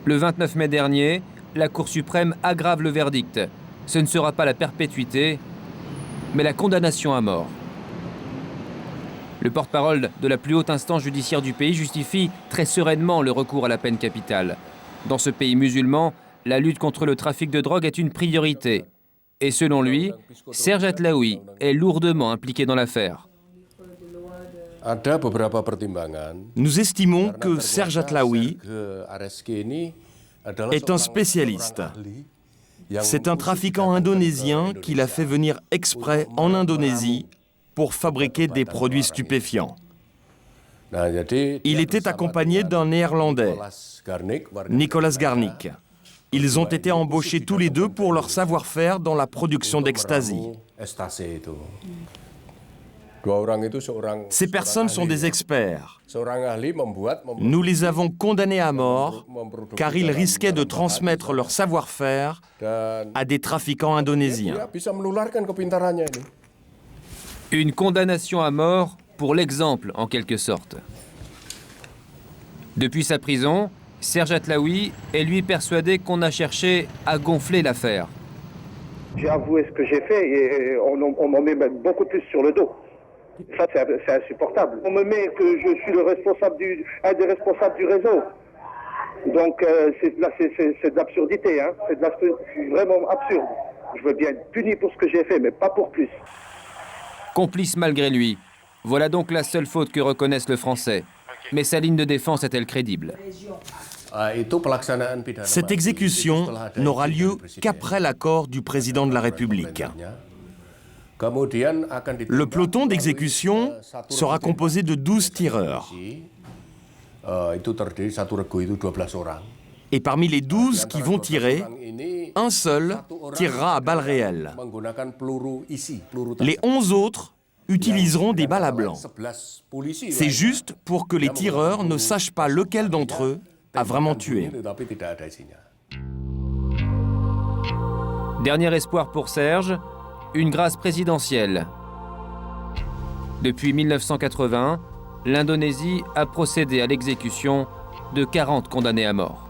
Le 29 mai dernier, la Cour suprême aggrave le verdict. Ce ne sera pas la perpétuité, mais la condamnation à mort. Le porte-parole de la plus haute instance judiciaire du pays justifie très sereinement le recours à la peine capitale. Dans ce pays musulman, la lutte contre le trafic de drogue est une priorité. Et selon lui, Serge Atlaoui est lourdement impliqué dans l'affaire. Nous estimons que Serge Atlaoui est un spécialiste. C'est un trafiquant indonésien qui l'a fait venir exprès en Indonésie pour fabriquer des produits stupéfiants. Il était accompagné d'un Néerlandais, Nicolas Garnick. Ils ont été embauchés tous les deux pour leur savoir-faire dans la production d'ecstasy. Ces personnes sont des experts. Nous les avons condamnés à mort car ils risquaient de transmettre leur savoir-faire à des trafiquants indonésiens. Une condamnation à mort pour l'exemple, en quelque sorte. Depuis sa prison, Serge Atlaoui est lui persuadé qu'on a cherché à gonfler l'affaire. J'ai avoué ce que j'ai fait et on m'en met même beaucoup plus sur le dos. Ça, c'est insupportable. On me met que je suis un des responsables du réseau. Donc, c'est de l'absurdité, hein. C'est vraiment absurde. Je veux bien être puni pour ce que j'ai fait, mais pas pour plus. Complice malgré lui. Voilà donc la seule faute que reconnaisse le Français. Mais sa ligne de défense est-elle crédible? Cette exécution n'aura lieu qu'après l'accord du président de la République. Le peloton d'exécution sera composé de 12 tireurs. Et parmi les 12 qui vont tirer, un seul tirera à balles réelles. Les 11 autres utiliseront des balles à blanc. C'est juste pour que les tireurs ne sachent pas lequel d'entre eux a vraiment tué. Dernier espoir pour Serge, une grâce présidentielle. Depuis 1980, l'Indonésie a procédé à l'exécution de 40 condamnés à mort.